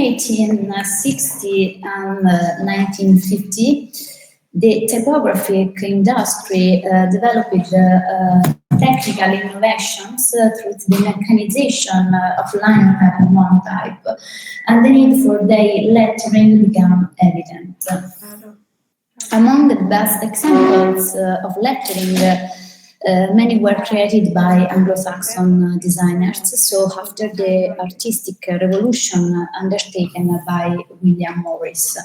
1860 and 1950, the typographic industry developed technical innovations through the mechanization of line monotype, and the need for their lettering became evident. Among the best examples of lettering, many were created by Anglo-Saxon designers, so after the artistic revolution undertaken by William Morris.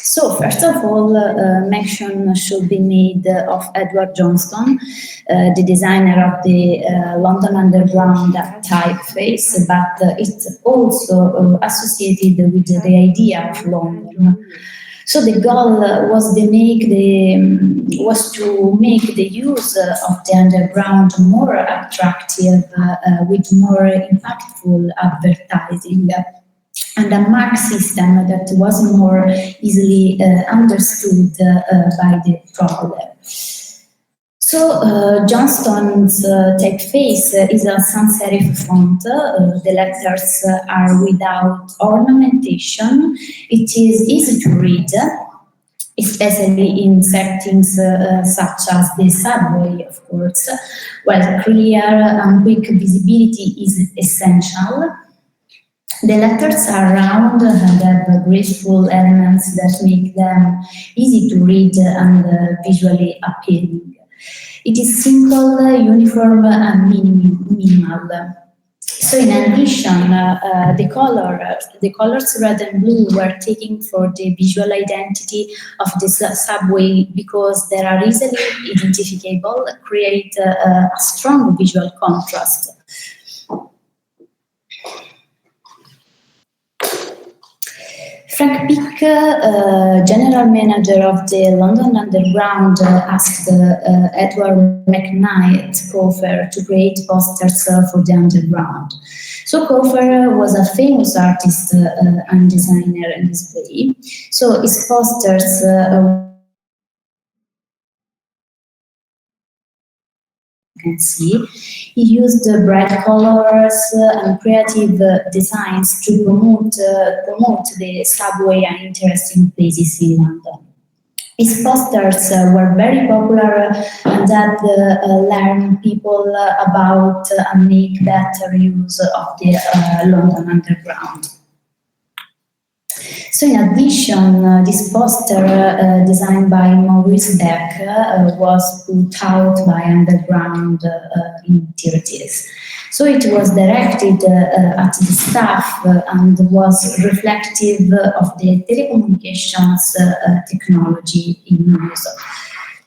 So, first of all, mention should be made of Edward Johnston, the designer of the London Underground typeface, but it's also associated with the idea of London. So the goal was to make the use of the underground more attractive with more impactful advertising, and a mark system that was more easily understood by the traveler. So Johnston's typeface is a sans serif font. The letters are without ornamentation. It is easy to read, especially in settings such as the subway, of course, where clear and quick visibility is essential. The letters are round and have graceful elements that make them easy to read and visually appealing. It is simple, uniform, and minimal. So, in addition, the colors red and blue were taken for the visual identity of the subway because they are easily identifiable, create a strong visual contrast. Frank Pick, general manager of the London Underground, asked Edward McKnight Cofer to create posters for the Underground. So Cofer was a famous artist and designer in this way. So his posters you can see, he used bright colors and creative designs to promote the subway and interesting places in London. His posters were very popular and had learned people about and make better use of the London Underground. So in addition, this poster designed by Maurice Beck was put out by Underground in the 30s. So it was directed at the staff and was reflective of the telecommunications technology in use.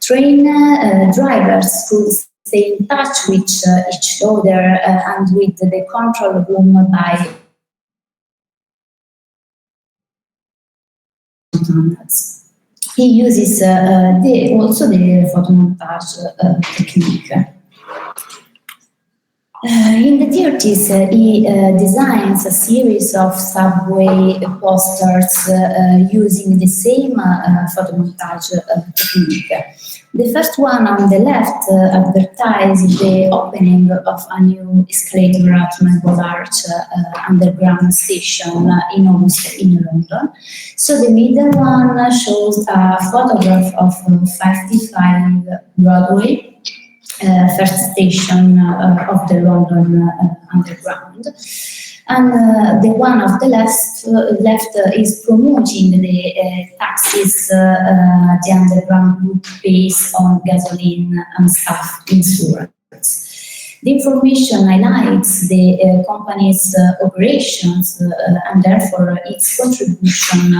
Train drivers could stay in touch with each other and with the control room by tunnels. He uses also the photomontage technique. In the 30s, he designs a series of subway posters using the same photomontage technique. The first one on the left advertised the opening of a new escalator at Melbourne Arch underground station in August in London. So the middle one shows a photograph of 55 Broadway, first station of the London Underground. And the one of the left is promoting the taxis the Underground Group pays on gasoline and staff insurance. The information highlights the company's operations and therefore its contribution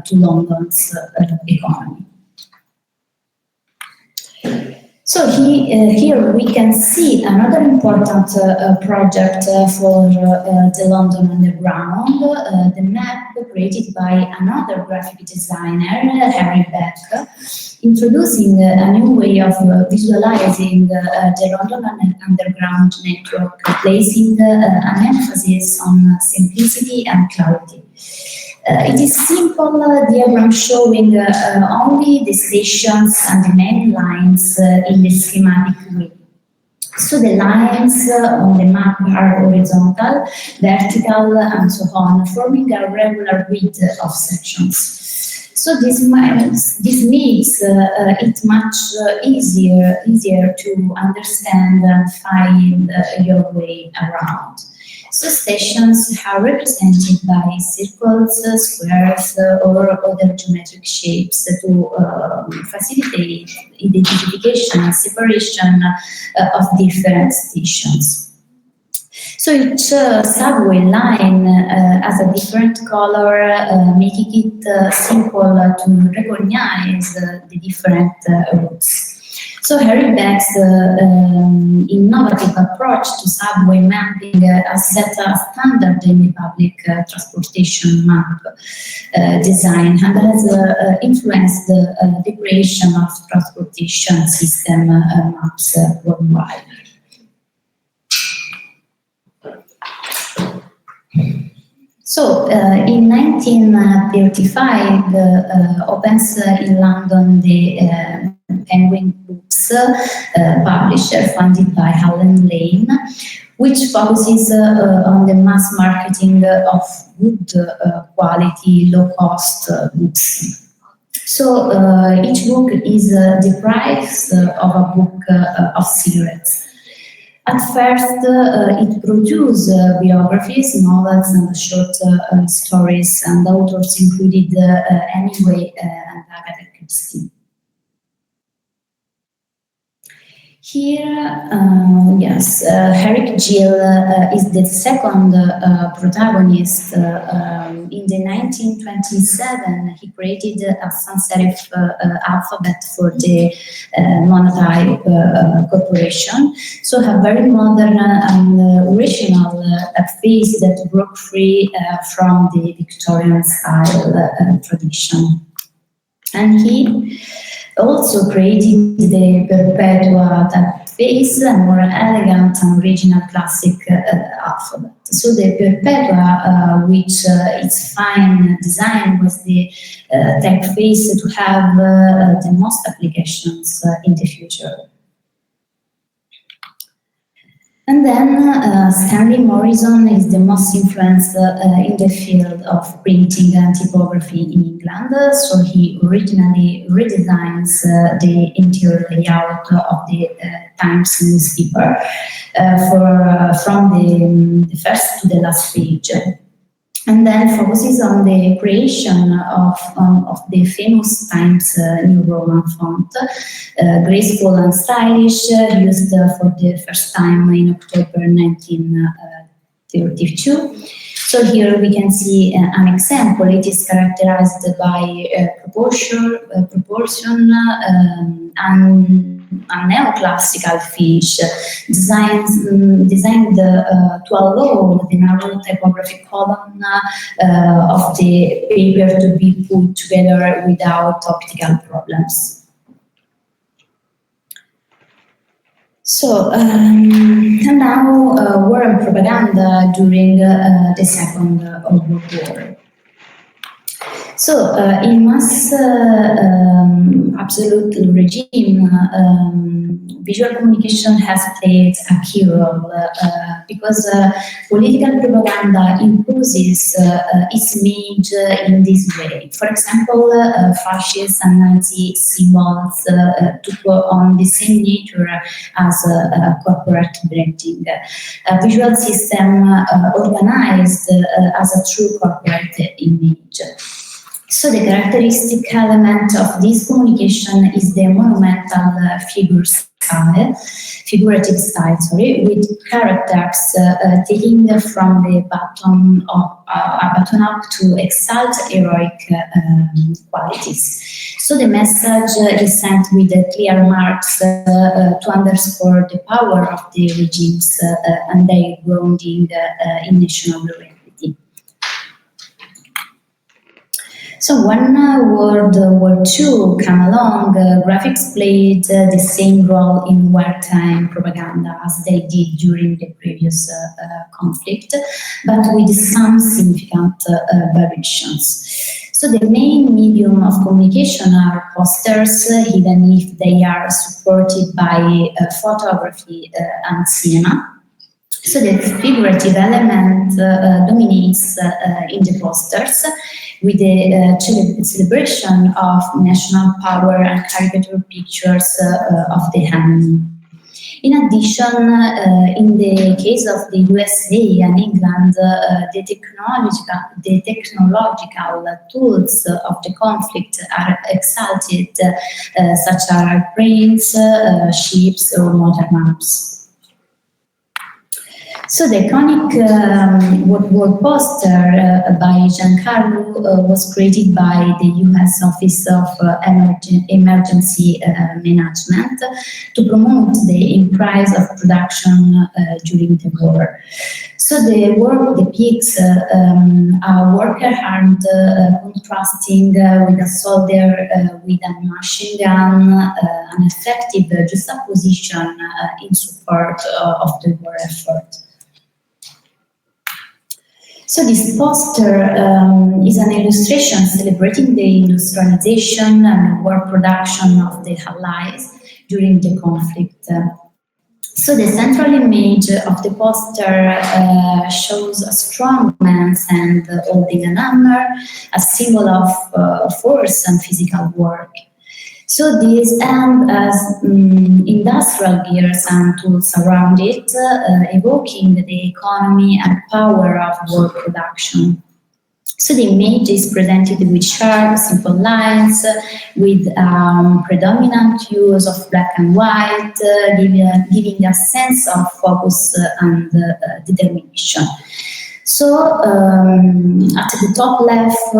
to London's economy. So here we can see another important project for the London Underground, the map created by another graphic designer, Harry Beck, introducing a new way of visualizing the London Underground network, placing an emphasis on simplicity and clarity. It is simple diagram showing only the stations and the main lines in the schematic way. So the lines on the map are horizontal, vertical, and so on, forming a regular grid of sections. So this makes it much easier to understand and find your way around. So stations are represented by circles, squares, or other geometric shapes to facilitate identification and separation of different stations. So each subway line has a different color, making it simple to recognize the different routes. So Harry Beck's innovative approach to subway mapping has set a standard in the public transportation map design and has influenced the creation of transportation system maps worldwide. So in 1935 opens in London the Penguin Books publisher funded by Allen Lane, which focuses on the mass marketing of good quality, low cost books. So each book is the price of a book of cigarettes. At first, it produced biographies, novels, and short stories, and authors included Hemingway and Agatha Christie. Here, yes, Eric Gill is the second protagonist. In the 1927, he created a sans serif alphabet for the Monotype Corporation. So a very modern and original typeface that broke free from the Victorian style tradition. And he also created the Perpetua typeface, a more elegant and original classic alphabet. So the Perpetua, which its fine design was the typeface to have the most applications in the future. And then Stanley Morison is the most influenced in the field of printing and typography in England. So he originally redesigns the interior layout of the Times newspaper from the first to the last page. And then focuses on the creation of the famous Times New Roman font, graceful and stylish, used for the first time in October 1932. So here we can see an example. It is characterized by proportion and a neoclassical finish, designed to allow the narrow typographic column of the paper to be put together without optical problems. So, and now war and propaganda during the Second World War. So, in mass absolute regime, visual communication has played a key role because political propaganda imposes its image in this way. For example, fascist and Nazi symbols took on the same nature as corporate branding. A visual system organized as a true corporate image. So the characteristic element of this communication is the monumental figurative style, with characters taking from the button up to exalt heroic qualities. So the message is sent with clear marks to underscore the power of the regimes and their grounding in national reality. So when World War II came along, graphics played the same role in wartime propaganda as they did during the previous conflict, but with some significant variations. So the main medium of communication are posters, even if they are supported by photography and cinema. So the figurative element dominates in the posters, with the celebration of national power and caricature pictures of the enemy. In addition, in the case of the USA and England, the technological tools of the conflict are exalted, such as planes, ships, or motor maps. So the iconic wall poster by Giancarlo was created by the US Office of Emergency Management to promote the increase of production during the war. So the work depicts a worker armed, contrasting with a soldier with a machine gun, an effective juxtaposition in support of the war effort. So this poster is an illustration celebrating the industrialization and war production of the Allies during the conflict. So the central image of the poster shows a strong man's hand holding an hammer, a symbol of force and physical work. So this hand has industrial gears and tools around it, evoking the economy and power of war production. So the image is presented with sharp, simple lines, with predominant use of black and white, giving a sense of focus and determination. So at the top left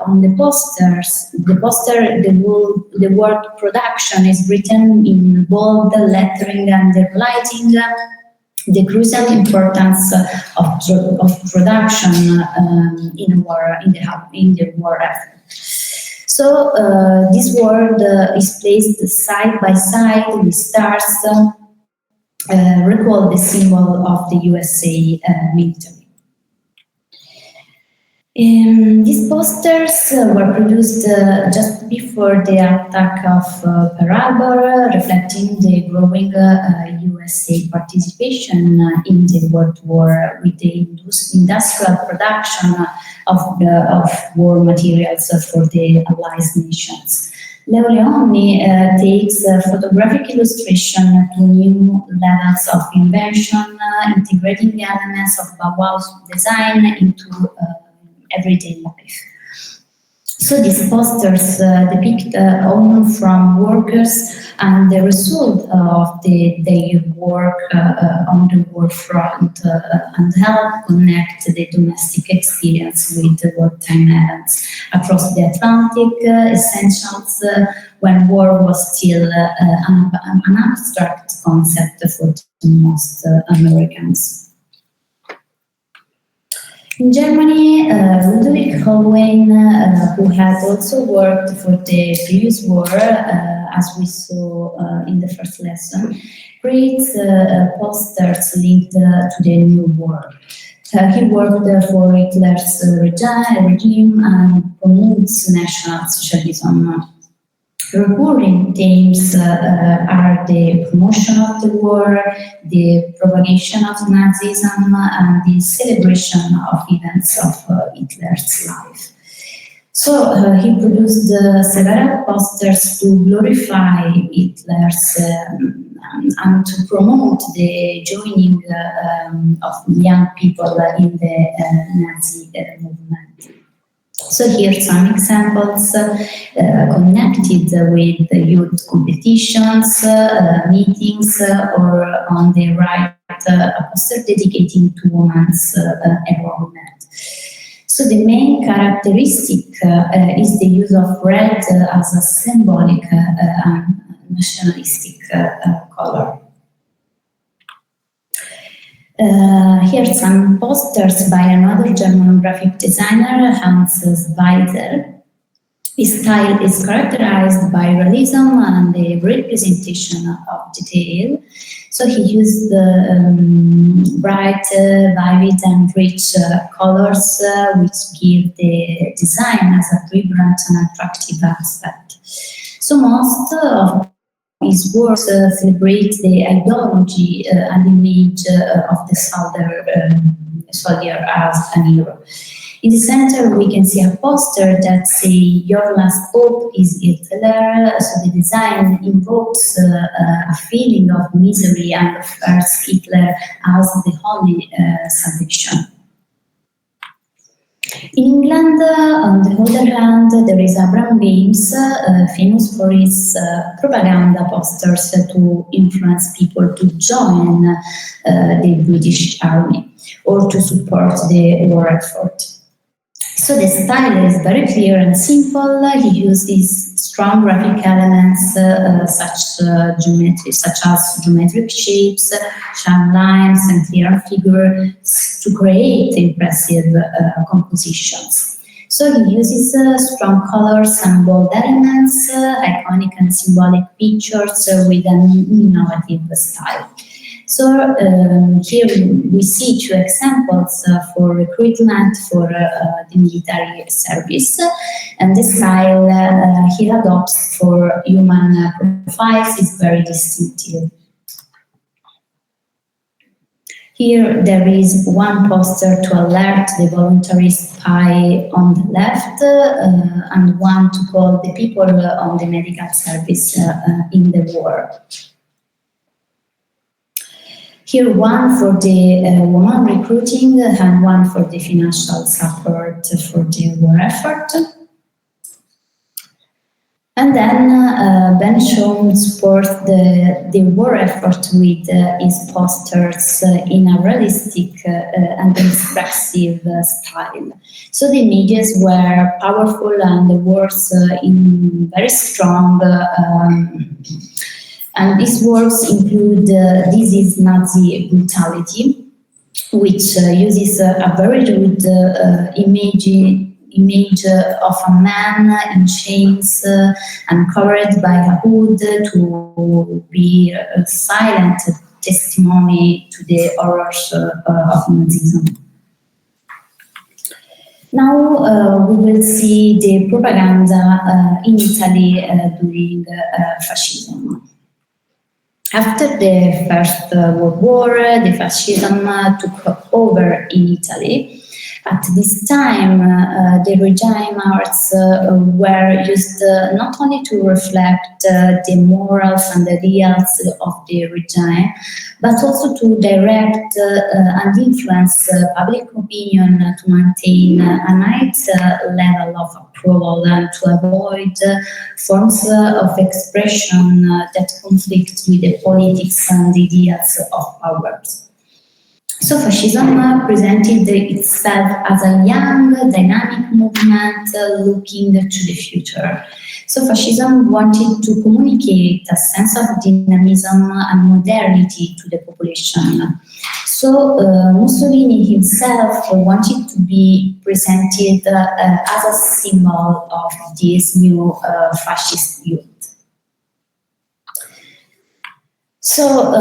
on the posters, the word production is written in bold lettering, underlining the crucial importance of production in the war effort. So this word is placed side by side with stars. Recall the symbol of the USA military. These posters were produced just before the attack of Pearl Harbor, reflecting the growing USA participation in the World War with the industrial production of war materials for the Allied nations. Leo Leoni takes photographic illustration to new levels of invention, integrating the elements of Bauhaus design into everyday life. So these posters depict home from workers and the result of their work on the war front and help connect the domestic experience with the wartime events across the Atlantic, essentials when war was still an abstract concept for most Americans. In Germany, Ludwig Hohlwein, who had also worked for the previous war, as we saw in the first lesson, creates posters linked to the new war. He worked for Hitler's regime and promotes National Socialism. Recurring themes are the promotion of the war, the propagation of Nazism, and the celebration of events of Hitler's life. So he produced several posters to glorify Hitler's and to promote the joining of young people in the Nazi movement. So here are some examples connected with the youth competitions, meetings, or on the right, a poster dedicating to women's enrollment. So the main characteristic is the use of red as a symbolic and nationalistic color. Here are some posters by another German graphic designer, Hans Schweitzer. His style is characterized by realism and the representation of detail. So he used bright, vivid and rich colors which give the design as a vibrant and attractive aspect. So most of his works celebrate the ideology and image of the soldier as an hero. In the center, we can see a poster that says, "Your last hope is Hitler." So the design invokes a feeling of misery and refers Hitler as the only salvation. In England, on the other hand, there is Abraham James, famous for his propaganda posters to influence people to join the British Army or to support the war effort. So the style is very clear and simple. He uses strong graphic elements such as geometric shapes, sharp lines, and clear figures to create impressive compositions. So he uses strong colors and bold elements, iconic and symbolic pictures with an innovative style. So here we see two examples for recruitment for the military service, and the style he adopts for human profiles is very distinctive. Here there is one poster to alert the voluntary spy on the left and one to call the people on the medical service in the war. Here one for the woman recruiting and one for the financial support for the war effort. And then Ben Shom supports the war effort with his posters in a realistic and expressive style. So the images were powerful and the words in very strong. And these works include "This is Nazi brutality," which uses a very rude image of a man in chains and covered by a hood to be a silent testimony to the horrors of Nazism. Now we will see the propaganda in Italy during fascism. After the First World War, the fascism took over in Italy. At this time, the regime arts were used not only to reflect the morals and the ideals of the regime, but also to direct and influence public opinion to maintain a high level of approval and to avoid forms of expression that conflict with the politics and ideas of power. So fascism presented itself as a young, dynamic movement looking to the future. So fascism wanted to communicate a sense of dynamism and modernity to the population. So Mussolini himself wanted to be presented as a symbol of this new fascist youth. So,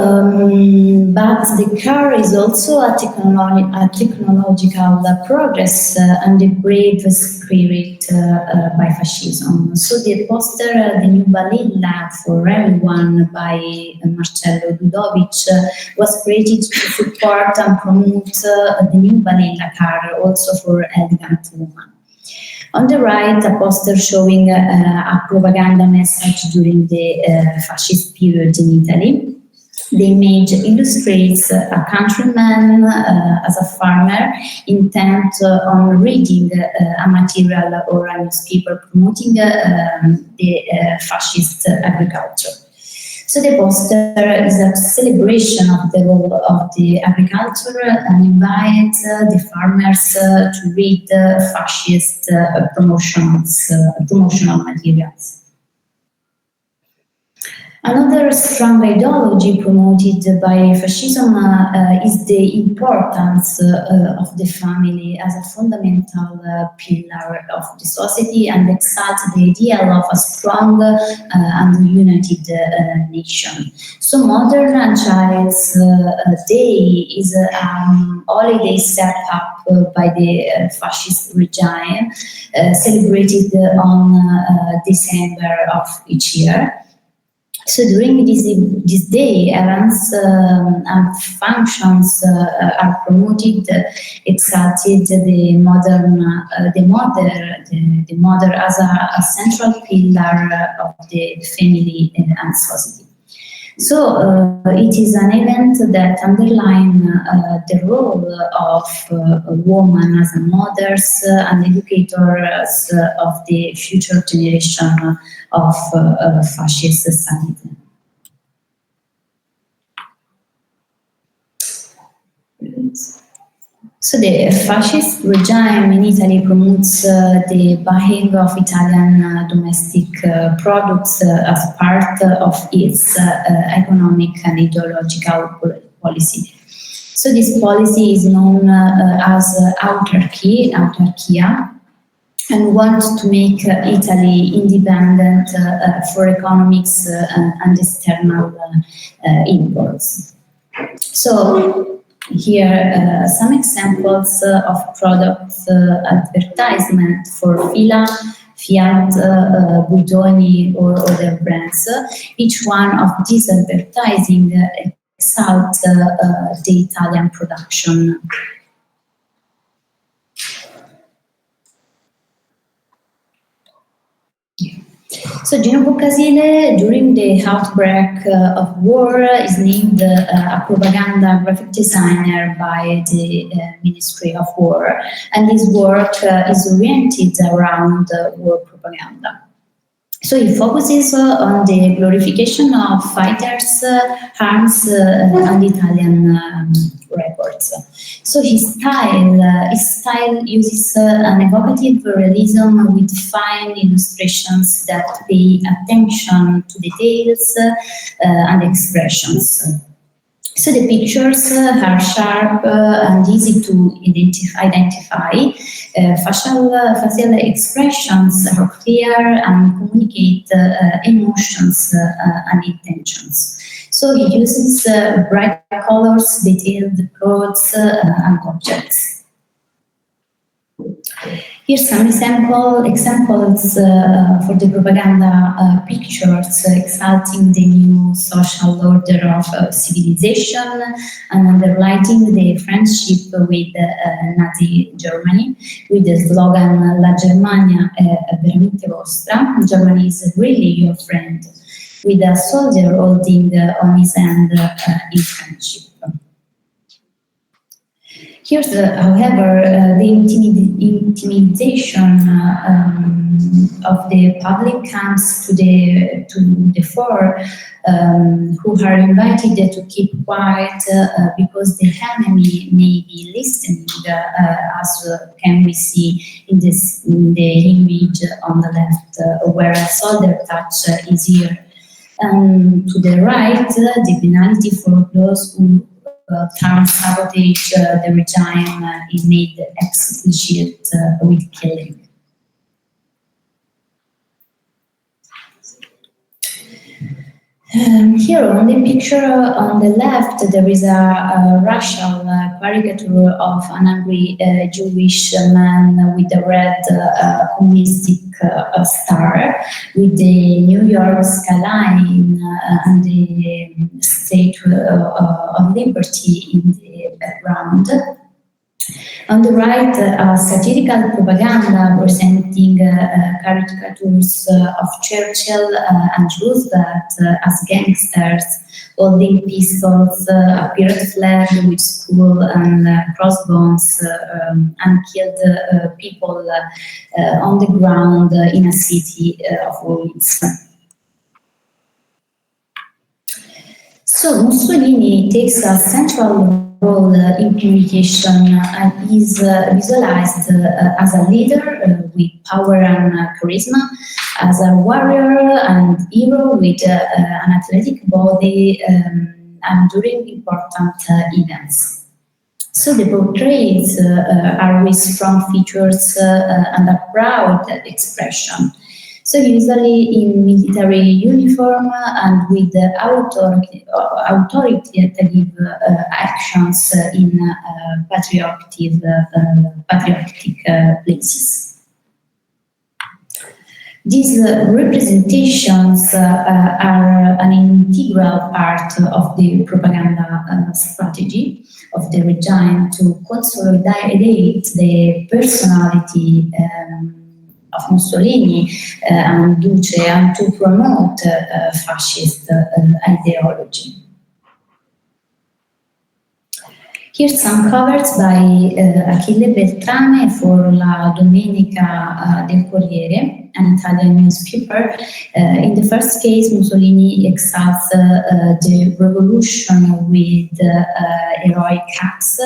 but the car is also a technological progress and a brave spirit by fascism. So the poster, the new Balilla for everyone by Marcello Ludovic was created to support and promote the new Balilla car also for elegant women. On the right, a poster showing a propaganda message during the fascist period in Italy. The image illustrates a countryman as a farmer intent on reading a material or a newspaper promoting the fascist agriculture. So the poster is a celebration of the role of the agriculture and invites the farmers to read fascist promotional materials. Another strong ideology promoted by fascism is the importance of the family as a fundamental pillar of the society and exalts the ideal of a strong and united nation. So modern Child's Day is a holiday set up by the fascist regime, celebrated on December of each year. So during this day, events and functions are promoted, exalted the mother as a central pillar of the family and society. So it is an event that underlines the role of women as mothers and educators of the future generation of fascist society. So the fascist regime in Italy promotes the buying of Italian domestic products as part of its economic and ideological policy. So this policy is known as autarkia, and wants to make Italy independent for economics and external imports. So here some examples of products advertisement for Fila, Fiat, Buitoni or other brands. Each one of these advertising exalts the Italian production. So Gino Boccasile, during the outbreak of war, is named a propaganda graphic designer by the Ministry of War, and his work is oriented around war propaganda. So he focuses on the glorification of fighters, arms, and Italian records. So his style uses an evocative realism with fine illustrations that pay attention to details and expressions. So the pictures are sharp and easy to identify. Facial expressions are clear and communicate emotions and intentions. So he uses bright colors, detailed clothes, and objects. Here's some examples for the propaganda pictures exalting the new social order of civilization and underlining the friendship with Nazi Germany with the slogan La Germania è veramente vostra, Germany is really your friend, with a soldier holding on his hand in friendship. Here's, however, the intimidation of the public comes to the fore, who are invited to keep quiet because the enemy may be listening, as can we see in the image on the left, where a soldier touches his ear. To the right, the penalty for those who sabotage the regime is made explicit with killing. Here on the picture on the left, there is a racial caricature of an angry Jewish man with a red communistic star, with the New York skyline and the Statue of Liberty in the background. On the right, satirical propaganda presenting caricatures of Churchill and Roosevelt as gangsters, holding pistols, a pirate flag with skull and crossbones, and killed people on the ground in a city of ruins. So Mussolini takes a central role in communication and is visualized as a leader with power and charisma, as a warrior and hero with an athletic body and during important events. So the portraits are with strong features and a proud expression. So usually in military uniform and with authoritative actions in patriotic places. These representations are an integral part of the propaganda strategy of the regime to consolidate the personality of Mussolini and Duce and to promote fascist ideology. Here's some covers by Achille Beltrame for La Domenica del Corriere, an Italian newspaper. In the first case, Mussolini exalts the revolution with heroic acts,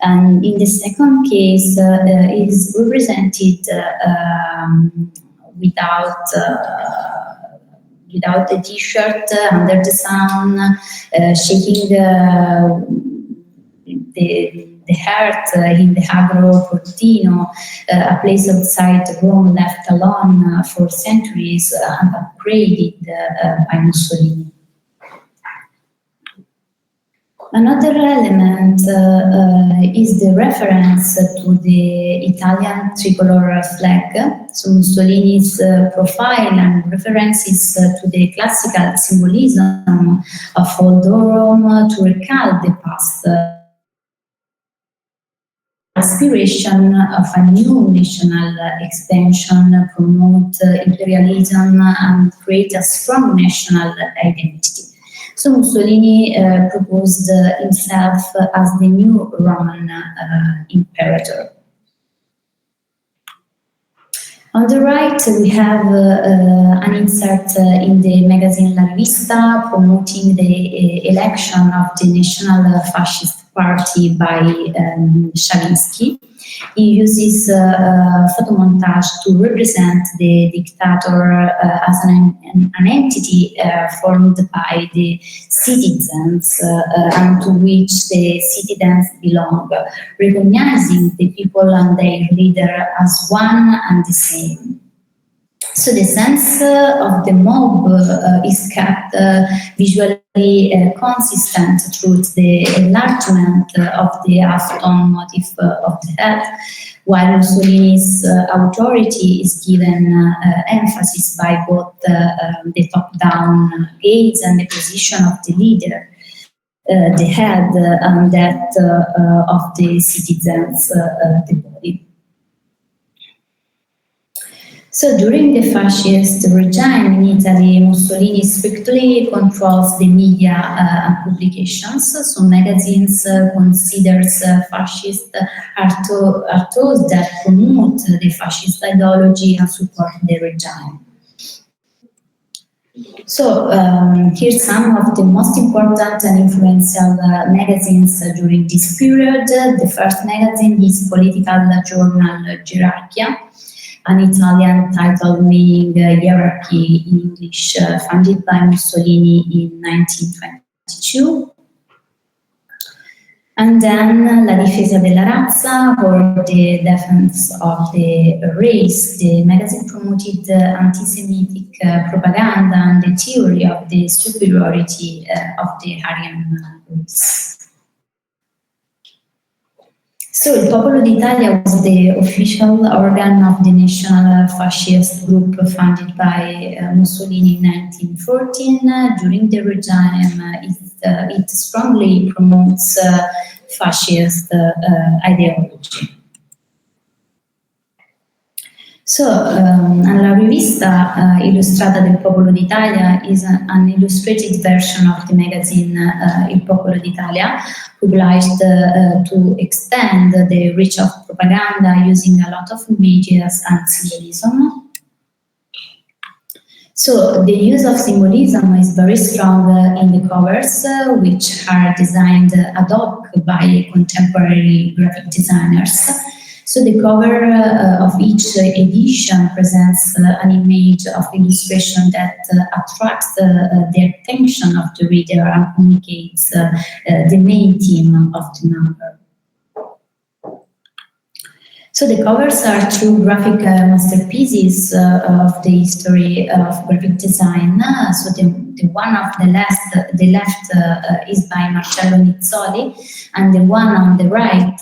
and in the second case, it is represented without the t-shirt, under the sun, shaking the heart in the Agro Portino, a place outside Rome left alone for centuries and upgraded by Mussolini. Another element is the reference to the Italian tricolor flag. So Mussolini's profile and references to the classical symbolism of old Rome to recall the past. Aspiration of a new national expansion, promote imperialism and create a strong national identity. So Mussolini proposed himself as the new Roman imperator. On the right, we have an insert in the magazine La Rivista promoting the election of the National Fascist Party by Shavinsky. He uses photomontage to represent the dictator as an entity formed by the citizens and to which the citizens belong, recognizing the people and their leader as one and the same. So the sense of the mob is kept visually consistent through the enlargement of the half-tone motif of the head, while Mussolini's authority is given emphasis by both the top-down gaze and the position of the leader, the head, and that of the citizens, the body. So during the fascist regime in Italy, Mussolini strictly controls the media and publications. So magazines considered fascist are those that promote the fascist ideology and support the regime. So here's some of the most important and influential magazines during this period. The first magazine is political journal Gerarchia, an Italian title meaning hierarchy in English, founded by Mussolini in 1922. And then La Difesa della Razza, or the defense of the race. The magazine promoted anti-Semitic propaganda and the theory of the superiority of the Aryan race. So Il Popolo d'Italia was the official organ of the national fascist group founded by Mussolini in 1914. During the regime, it strongly promotes fascist ideology. So, La Rivista Illustrata del Popolo d'Italia is an illustrated version of the magazine Il Popolo d'Italia, published to extend the reach of propaganda using a lot of images and symbolism. So the use of symbolism is very strong in the covers, which are designed ad hoc by contemporary graphic designers. So the cover of each edition presents an image of illustration that attracts the attention of the reader and communicates the main theme of the number. So the covers are true graphic masterpieces of the history of graphic design. So the one on the left is by Marcello Nizzoli, and the one on the right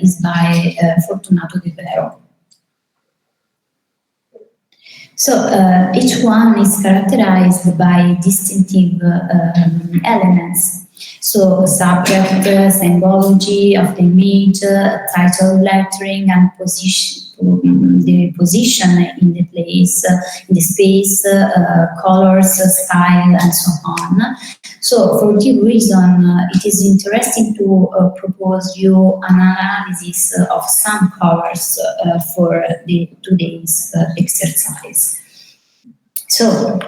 is by Fortunato De Vero. So each one is characterized by distinctive elements. So subject, symbology of the image, title lettering, and the position in the place, in the space, colors, style, and so on. So for this reason, it is interesting to propose you an analysis of some covers for today's exercise. So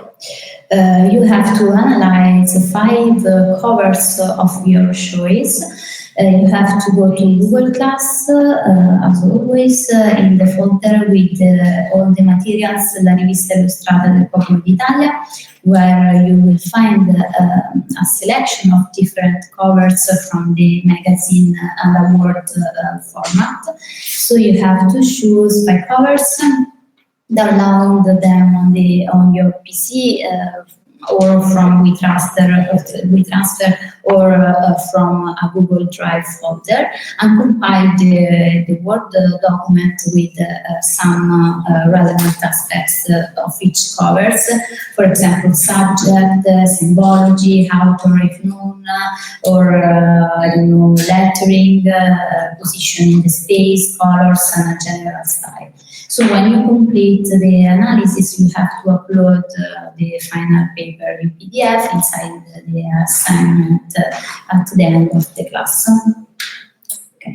you have to analyze 5 covers of your choice. You have to go to Google Class, as always, in the folder with all the materials, La Rivista Illustrata del Popolo d'Italia, where you will find a selection of different covers from the magazine and award format. So you have to choose 5 covers, download them on your PC or from WeTransfer or from a Google Drive folder, and compile the Word document with some relevant aspects of each covers. For example, subject, symbology, author if known, or lettering, position in the space, colors, and a general style. So when you complete the analysis, you have to upload the final paper in PDF inside the assignment at the end of the class. Okay.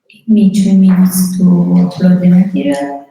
Give me 2 minutes to upload the material.